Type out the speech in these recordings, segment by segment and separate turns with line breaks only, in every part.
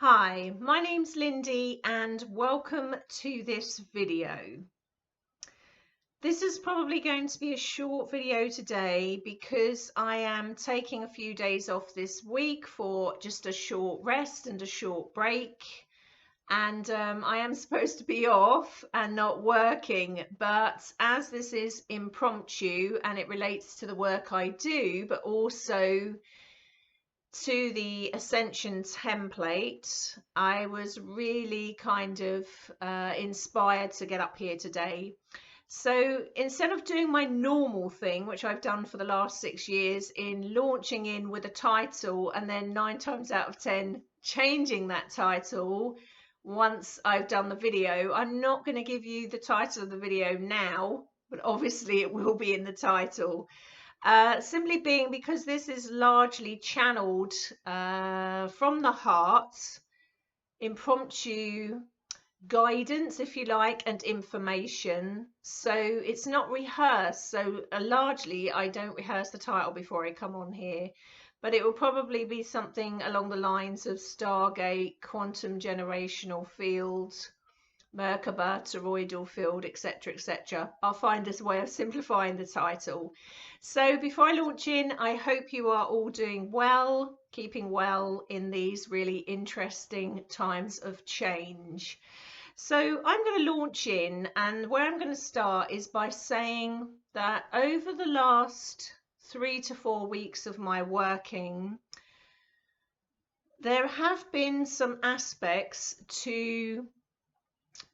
Hi, my name's Lindy and welcome to this video. This is probably going to be a short video today because I am taking a few days off this week for just a short rest and a short break. And I am supposed to be off and not working, but as this is impromptu and it relates to the work I do, but also to the Ascension template, I was really kind of inspired to get up here today. So instead of doing my normal thing, which I've done for the last 6 years, in launching in with a title and then 9 times out of 10 changing that title once I've done the video, I'm not going to give you the title of the video now, but obviously it will be in the title. Simply being because this is largely channeled from the heart, impromptu guidance, if you like, and information. So it's not rehearsed. So largely I don't rehearse the title before I come on here, but it will probably be something along the lines of Stargate, quantum generational fields, Merkaba, toroidal field, etc., etc. I'll find this way of simplifying the title. So before I launch in, I hope you are all doing well, keeping well in these really interesting times of change. So I'm going to launch in, and where I'm going to start is by saying that over the last 3 to 4 weeks of my working, there have been some aspects to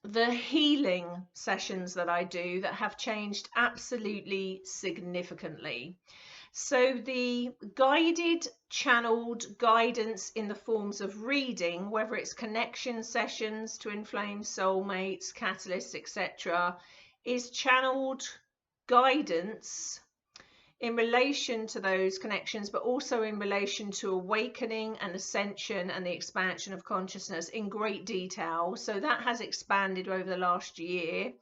the healing sessions that I do that have changed absolutely significantly. So the guided, channeled guidance in the forms of reading, whether it's connection sessions to inflame soulmates, catalysts, etc., is channeled guidance in relation to those connections, but also in relation to awakening and ascension and the expansion of consciousness in great detail. So that has expanded over the last year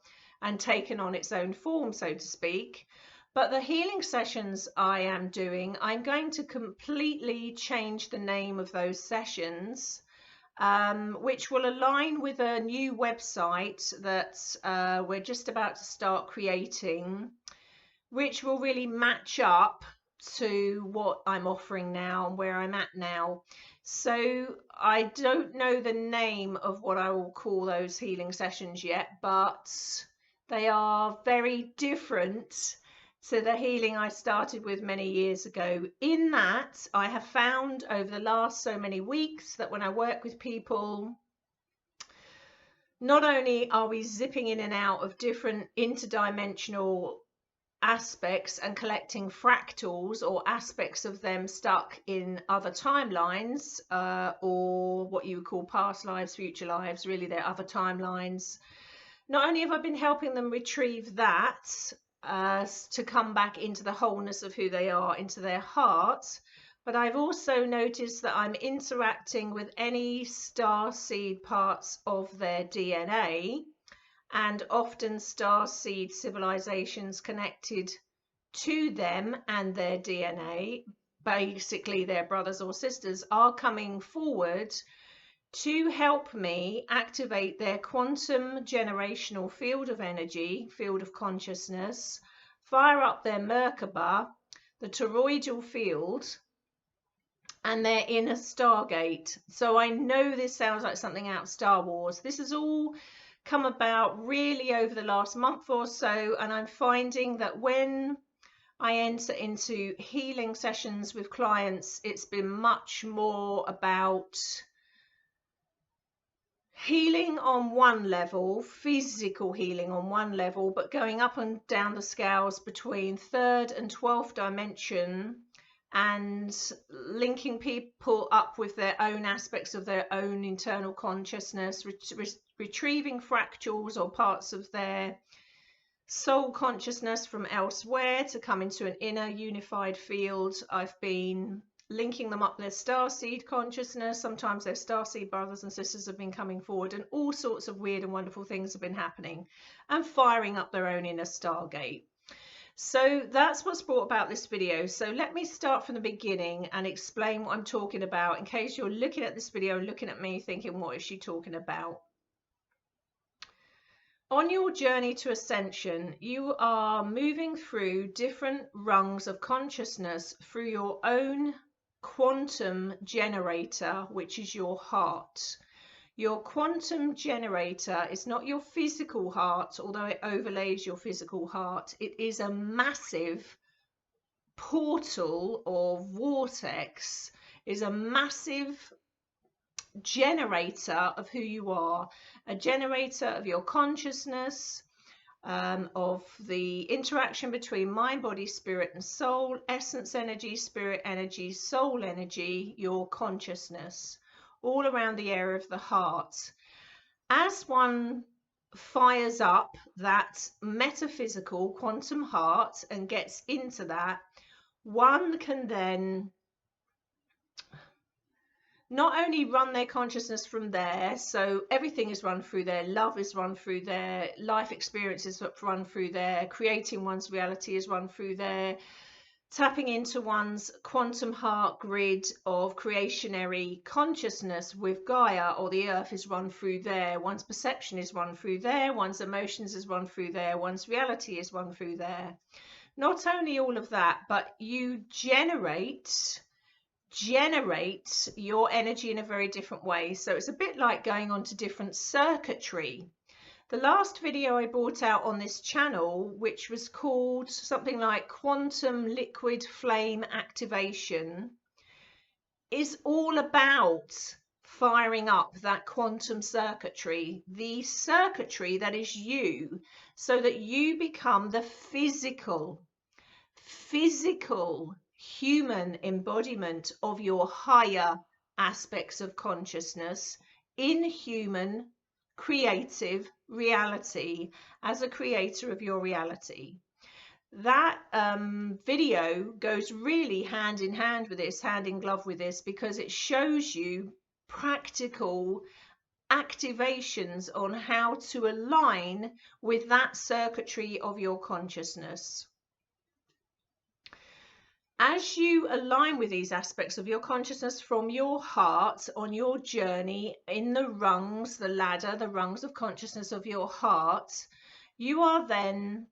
and taken on its own form, so to speak. But the healing sessions I am doing, I'm going to completely change the name of those sessions, which will align with a new website that we're just about to start creating, which will really match up to what I'm offering now and where I'm at now. So I don't know the name of what I will call those healing sessions yet, but they are very different to the healing I started with many years ago. In that, I have found over the last so many weeks that when I work with people, not only are we zipping in and out of different interdimensional aspects and collecting fractals or aspects of them stuck in other timelines, or what you would call past lives, future lives, really they're other timelines. Not only have I been helping them retrieve that to come back into the wholeness of who they are, into their heart, but I've also noticed that I'm interacting with any starseed parts of their DNA, and often starseed civilizations connected to them and their DNA, basically their brothers or sisters, are coming forward to help me activate their quantum generational field of energy, field of consciousness, fire up their Merkaba, the toroidal field, and their inner Stargate. So I know this sounds like something out of Star Wars. This is all come about really over the last month or so, and I'm finding that when I enter into healing sessions with clients, it's been much more about healing on one level, physical healing on one level, but going up and down the scales between 3rd and 12th dimension and linking people up with their own aspects of their own internal consciousness, retrieving fractals or parts of their soul consciousness from elsewhere to come into an inner unified field. I've been linking them up their starseed consciousness. Sometimes their starseed brothers and sisters have been coming forward, and all sorts of weird and wonderful things have been happening, and firing up their own inner Stargate. So that's what's brought about this video. So let me start from the beginning and explain what I'm talking about in case you're looking at this video and looking at me thinking, what is she talking about? On your journey to ascension, you are moving through different rungs of consciousness through your own quantum generator, which is your heart. Your quantum generator is not your physical heart, although it overlays your physical heart. It is a massive portal or vortex, is a massive generator of who you are, a generator of your consciousness, of the interaction between mind, body, spirit and soul, essence energy, spirit energy, soul energy, your consciousness, all around the area of the heart. As one fires up that metaphysical quantum heart and gets into that, one can then not only run their consciousness from there, so everything is run through there, love is run through there, life experiences run through there, creating one's reality is run through there, tapping into one's quantum heart grid of creationary consciousness with Gaia or the earth is run through there, one's perception is run through there, one's emotions is run through there, one's reality is run through there. Not only all of that, but you generate your energy in a very different way. So it's a bit like going on to different circuitry. The last video I brought out on this channel, which was called something like Quantum Liquid Flame Activation, is all about firing up that quantum circuitry, the circuitry that is you, so that you become the physical human embodiment of your higher aspects of consciousness in human creative reality as a creator of your reality. That video goes really hand in hand with this, hand in glove with this, because it shows you practical activations on how to align with that circuitry of your consciousness. As you align with these aspects of your consciousness from your heart on your journey in the rungs, the ladder, the rungs of consciousness of your heart, you are then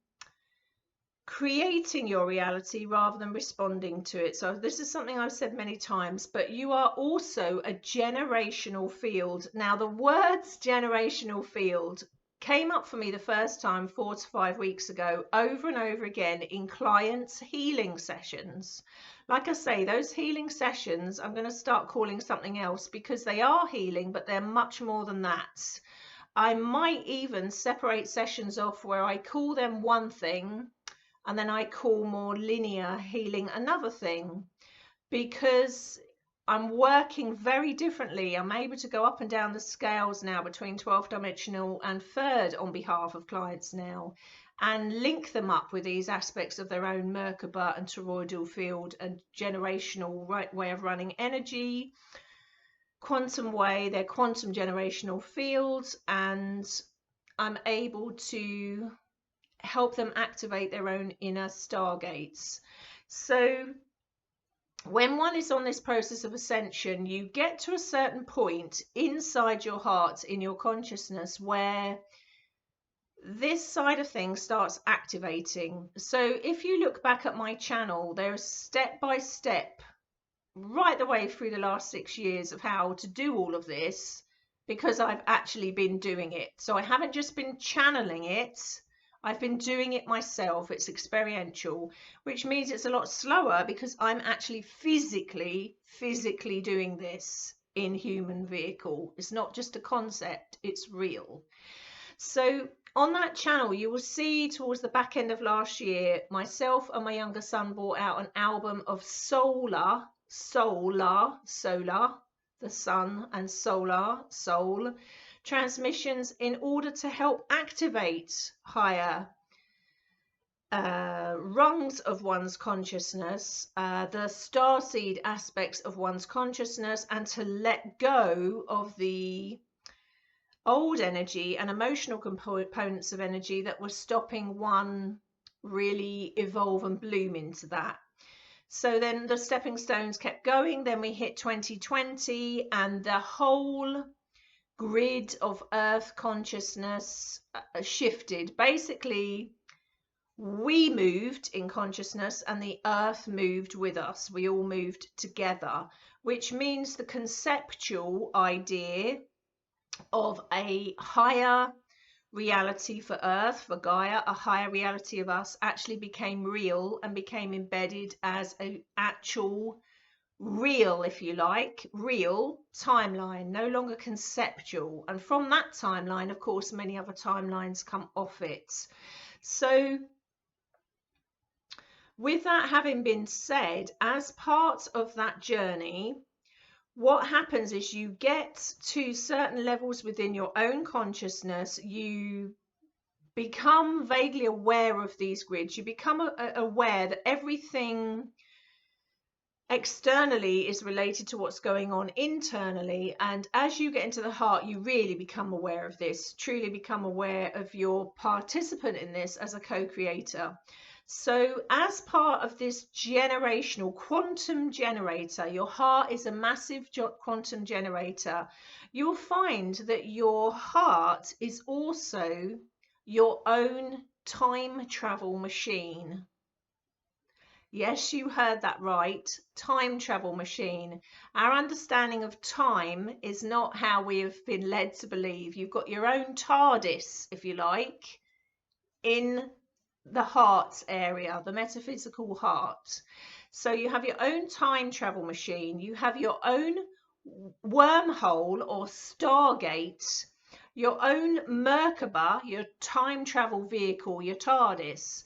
creating your reality rather than responding to it. So this is something I've said many times, but you are also a generational field. Now, the words generational field came up for me the first time 4 to 5 weeks ago, over and over again in clients' healing sessions. Like I say, those healing sessions, I'm going to start calling something else because they are healing, but they're much more than that. I might even separate sessions off where I call them one thing and then I call more linear healing another thing, because I'm working very differently. I'm able to go up and down the scales now between 12th dimensional and third on behalf of clients now, and link them up with these aspects of their own Merkaba and toroidal field and generational way of running energy, quantum way, their quantum generational fields, and I'm able to help them activate their own inner stargates. So when one is on this process of ascension, you get to a certain point inside your heart, in your consciousness, where this side of things starts activating. So if you look back at my channel, there's step by step right the way through the last 6 years of how to do all of this, because I've actually been doing it. So I haven't just been channeling it, I've been doing it myself. It's experiential, which means it's a lot slower because I'm actually physically doing this in human vehicle. It's not just a concept, it's real. So on that channel, you will see towards the back end of last year, myself and my younger son brought out an album of solar, the sun, and soul transmissions in order to help activate higher rungs of one's consciousness, the starseed aspects of one's consciousness, and to let go of the old energy and emotional components of energy that were stopping one really evolve and bloom into that. So then the stepping stones kept going. Then we hit 2020 and the whole grid of Earth consciousness shifted. Basically, we moved in consciousness and the Earth moved with us. We all moved together, which means the conceptual idea of a higher reality for Earth, for Gaia, a higher reality of us, actually became real and became embedded as an actual real, if you like, real timeline, no longer conceptual. And from that timeline, of course, many other timelines come off it. So with that having been said, as part of that journey, what happens is you get to certain levels within your own consciousness, you become vaguely aware of these grids, you become aware that everything externally is related to what's going on internally. And as you get into the heart, you really become aware of this, truly become aware of your participant in this as a co-creator. So as part of this generational quantum generator, your heart is a massive quantum generator. You'll find that your heart is also your own time travel machine. Yes, you heard that right. Time travel machine. Our understanding of time is not how we have been led to believe. You've got your own TARDIS, if you like, in the heart area, the metaphysical heart. So you have your own time travel machine. You have your own wormhole or Stargate, your own Merkaba, your time travel vehicle, your TARDIS.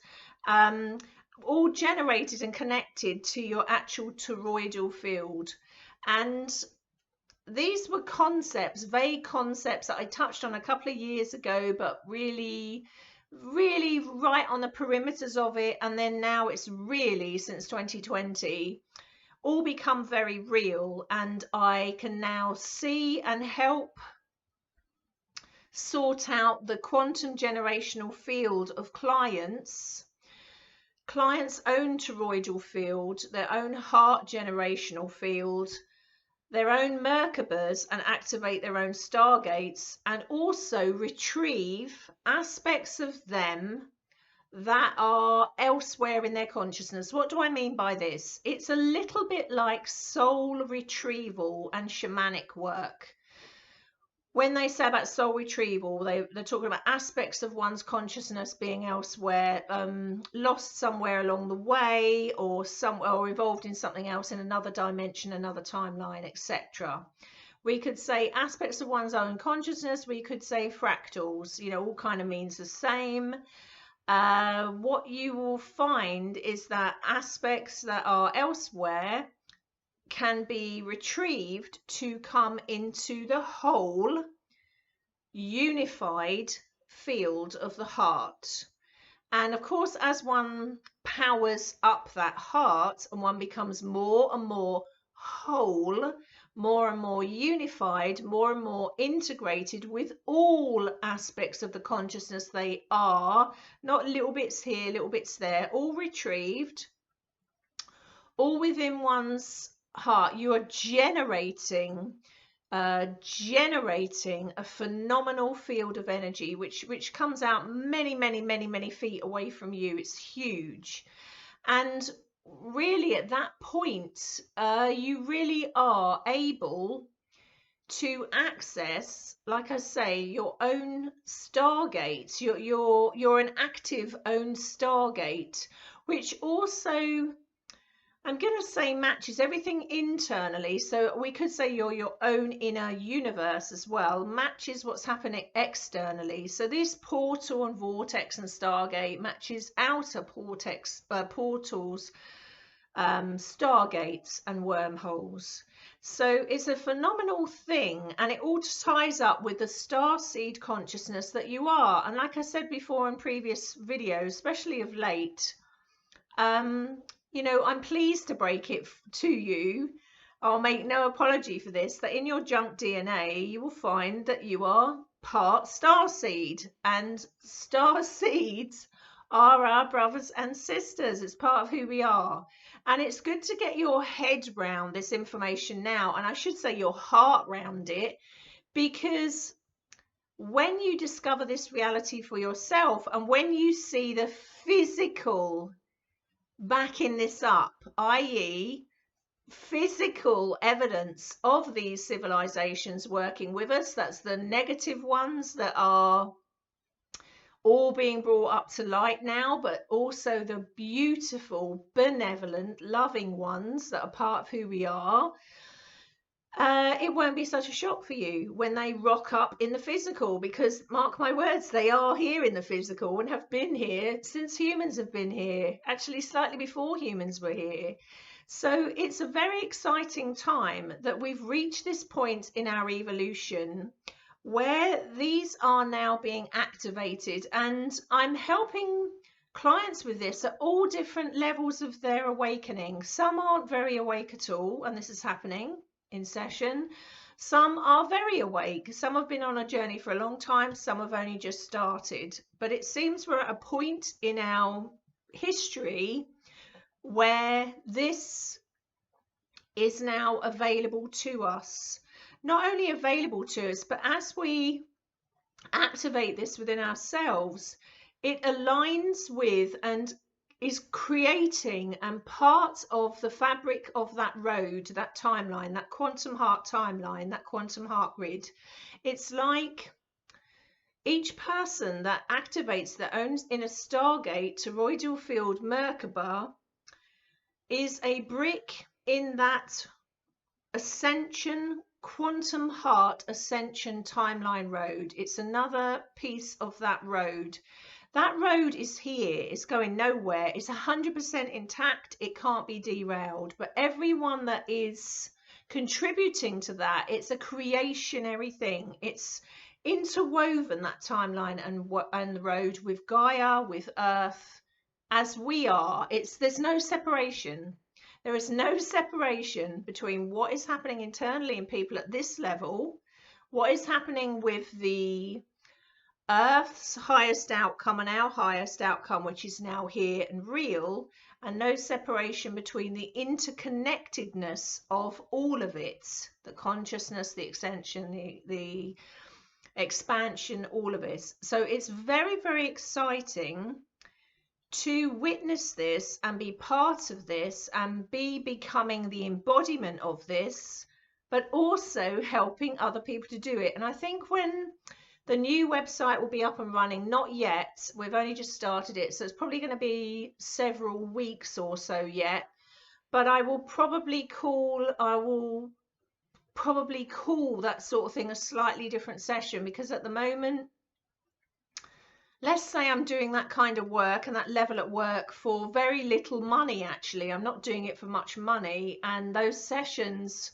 All generated and connected to your actual toroidal field. And these were concepts, vague concepts that I touched on a couple of years ago, but really right on the perimeters of it. And then now it's really, since 2020, all become very real. And I can now see and help sort out the quantum generational field of clients' own toroidal field, their own heart generational field, their own Merkabas, and activate their own Stargates, and also retrieve aspects of them that are elsewhere in their consciousness. What do I mean by this? It's a little bit like soul retrieval and shamanic work. When they say about soul retrieval, they're talking about aspects of one's consciousness being elsewhere, lost somewhere along the way, or evolved in something else in another dimension, another timeline, etc. We could say aspects of one's own consciousness. We could say fractals. You know, all kind of means the same. What you will find is that aspects that are elsewhere can be retrieved to come into the whole unified field of the heart. And of course, as one powers up that heart and one becomes more and more whole, more and more unified, more and more integrated with all aspects of the consciousness, they are not little bits here, little bits there, all retrieved, all within one's heart. You are generating a phenomenal field of energy which comes out many feet away from you. It's huge. And really at that point, you really are able to access, like I say, your own Stargate. You're an active own Stargate, which also, I'm going to say, matches everything internally. So we could say you're your own inner universe as well, matches what's happening externally. So this portal and vortex and Stargate matches outer portals, Stargates and wormholes. So it's a phenomenal thing, and it all ties up with the star seed consciousness that you are. And like I said before in previous videos, especially of late, you know, I'm pleased to break it to you. I'll make no apology for this, that in your junk DNA, you will find that you are part starseed, and star seeds are our brothers and sisters. It's part of who we are. And it's good to get your head round this information now. And I should say your heart round it, because when you discover this reality for yourself and when you see the physical backing this up, i.e., physical evidence of these civilizations working with us, that's the negative ones that are all being brought up to light now, but also the beautiful, benevolent, loving ones that are part of who we are, it won't be such a shock for you when they rock up in the physical, because mark my words, they are here in the physical and have been here since humans have been here, actually slightly before humans were here. So it's a very exciting time that we've reached this point in our evolution where these are now being activated, and I'm helping clients with this at all different levels of their awakening. Some aren't very awake at all, and this is happening in session. Some are very awake. Some have been on a journey for a long time. Some have only just started. But it seems we're at a point in our history where this is now available to us. Not only available to us, but as we activate this within ourselves, it aligns with and is creating and part of the fabric of that road, that timeline, that quantum heart timeline, that quantum heart grid. It's like each person that activates their own inner Stargate, toroidal field, Merkaba, is a brick in that ascension, quantum heart ascension timeline road. It's another piece of that road. That road is here. It's going nowhere. It's 100% intact. It can't be derailed. But everyone that is contributing to that, it's a creationary thing. It's interwoven, that timeline and the road, with Gaia, with Earth, as we are. There's no separation. There is no separation between what is happening internally in people at this level, what is happening with the Earth's highest outcome and our highest outcome, which is now here and real, and no separation between the interconnectedness of all of it, the consciousness, the extension, the expansion, all of it. So it's very, very exciting to witness this and be part of this and be becoming the embodiment of this, but also helping other people to do it. And I think when the new website will be up and running, not yet, we've only just started it, so it's probably going to be several weeks or so yet, but I will probably call that sort of thing a slightly different session, because at the moment, let's say I'm doing that kind of work and that level at work for very little money. Actually, I'm not doing it for much money, and those sessions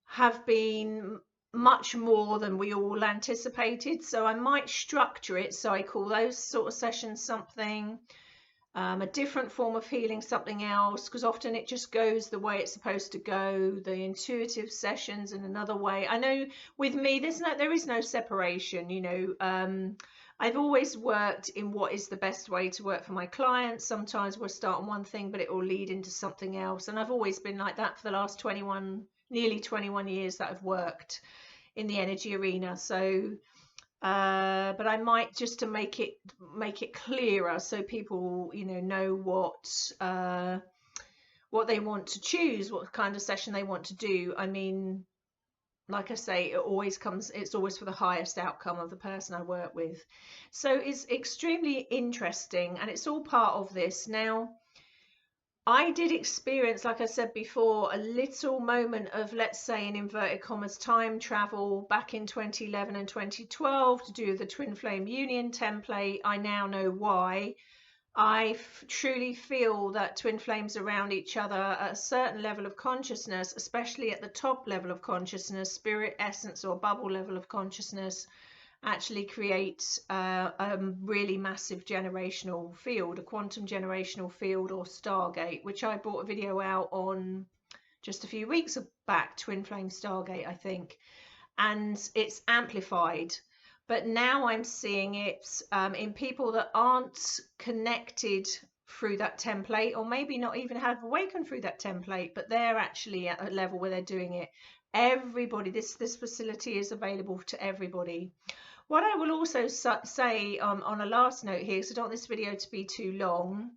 have been much more than we all anticipated. So I might structure it so I call those sort of sessions something, a different form of healing something else, because often it just goes the way it's supposed to go. The intuitive sessions in another way. I know with me there is no separation, you know. I've always worked in what is the best way to work for my clients. Sometimes we'll start on one thing, but it will lead into something else. And I've always been like that for the last nearly 21 years that I've worked in the energy arena. So, but I might, just to make it clearer, so people, you know what they want to choose, what kind of session they want to do. I mean, like I say, it's always for the highest outcome of the person I work with. So it's extremely interesting, and it's all part of this. Now, I did experience, like I said before, a little moment of, let's say, in inverted commas, time travel back in 2011 and 2012 to do the twin flame union template. I now know why. I truly feel that twin flames around each other at a certain level of consciousness, especially at the top level of consciousness, spirit, essence, or bubble level of consciousness, actually create a really massive generational field, a quantum generational field, or Stargate, which I brought a video out on just a few weeks back, Twin Flame Stargate, I think, and it's amplified. but now I'm seeing it in people that aren't connected through that template, or maybe not even have awakened through that template, but they're actually at a level where they're doing it. Everybody, this facility is available to everybody. What I will also say on a last note here, because I don't want this video to be too long,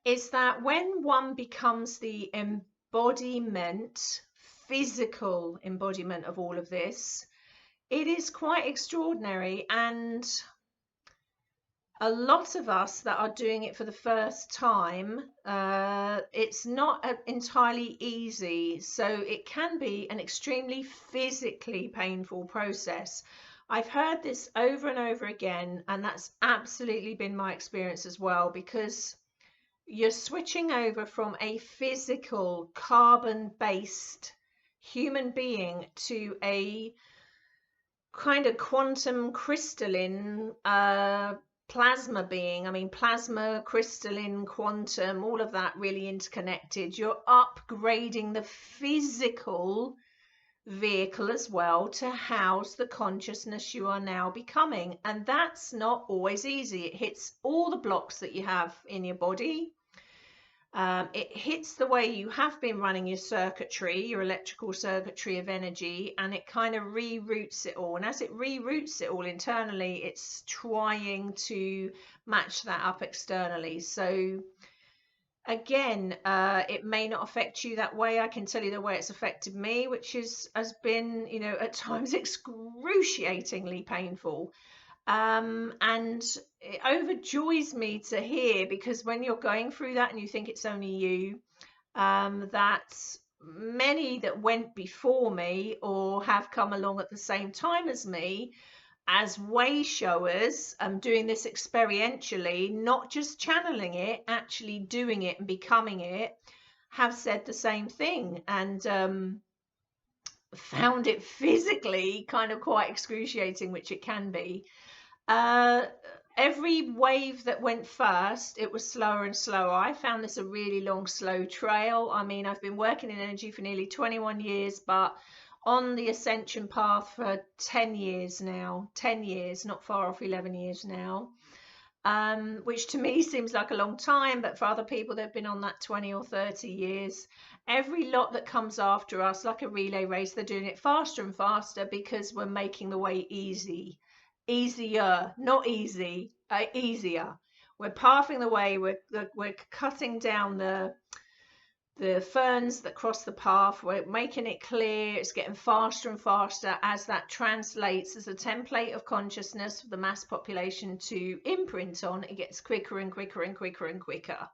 is that when one becomes the embodiment, physical embodiment of all of this, it is quite extraordinary. And a lot of us that are doing it for the first time, it's not entirely easy. So it can be an extremely physically painful process. I've heard this over and over again, and that's absolutely been my experience as well, because you're switching over from a physical carbon-based human being to a kind of quantum crystalline plasma being. I mean, plasma, crystalline, quantum, all of that really interconnected. You're upgrading the physical vehicle as well to house the consciousness you are now becoming, and that's not always easy. It hits all the blocks that you have in your body. It hits the way you have been running your circuitry, your electrical circuitry of energy, and it kind of reroutes it all. And as it reroutes it all internally, it's trying to match that up externally. So again, it may not affect you that way. I can tell you the way it's affected me, which has been, you know, at times excruciatingly painful. And it overjoys me to hear, because when you're going through that and you think it's only you, that many that went before me or have come along at the same time as me as way showers, doing this experientially, not just channeling it, actually doing it and becoming it, have said the same thing, and found it physically kind of quite excruciating, which it can be. Every wave that went first, it was slower and slower. I found this a really long, slow trail. I mean, I've been working in energy for nearly 21 years, but on the ascension path for 10 years now, 10 years, not far off 11 years now, which to me seems like a long time, but for other people, they've been on that 20 or 30 years. Every lot that comes after us, like a relay race, they're doing it faster and faster because we're making the way easy. Easier, not easy, easier. We're pathing the way, we're cutting down the ferns that cross the path, we're making it clear, it's getting faster and faster as that translates as a template of consciousness for the mass population to imprint on. It gets quicker and quicker and quicker and quicker.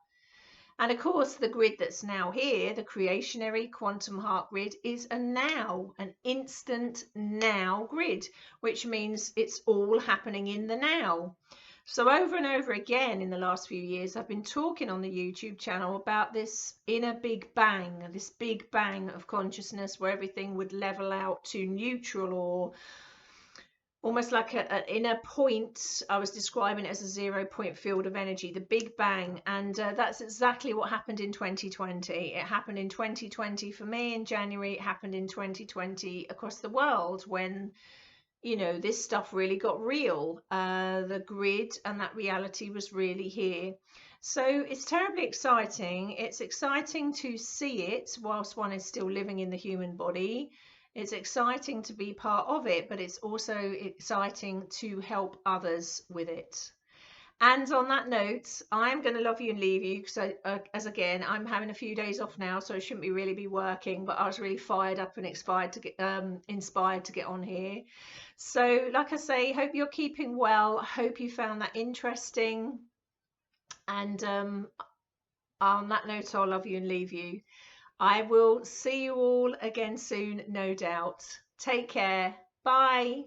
And of course, the grid that's now here, the creationary quantum heart grid, is a now, an instant now grid, which means it's all happening in the now. So over and over again in the last few years, I've been talking on the YouTube channel about this inner big bang, this big bang of consciousness where everything would level out to neutral, or almost like an inner point. I was describing it as a 0 point field of energy, the Big Bang. And that's exactly what happened in 2020. It happened in 2020 for me in January. It happened in 2020 across the world when, you know, this stuff really got real. The grid and that reality was really here. So it's terribly exciting. It's exciting to see it whilst one is still living in the human body. It's exciting to be part of it, but it's also exciting to help others with it. And on that note, I'm going to love you and leave you, because as again, I'm having a few days off now, so I shouldn't really be working, but I was really fired up and inspired to get on here. So like I say, hope you're keeping well. Hope you found that interesting. And on that note, I'll love you and leave you. I will see you all again soon, no doubt. Take care. Bye.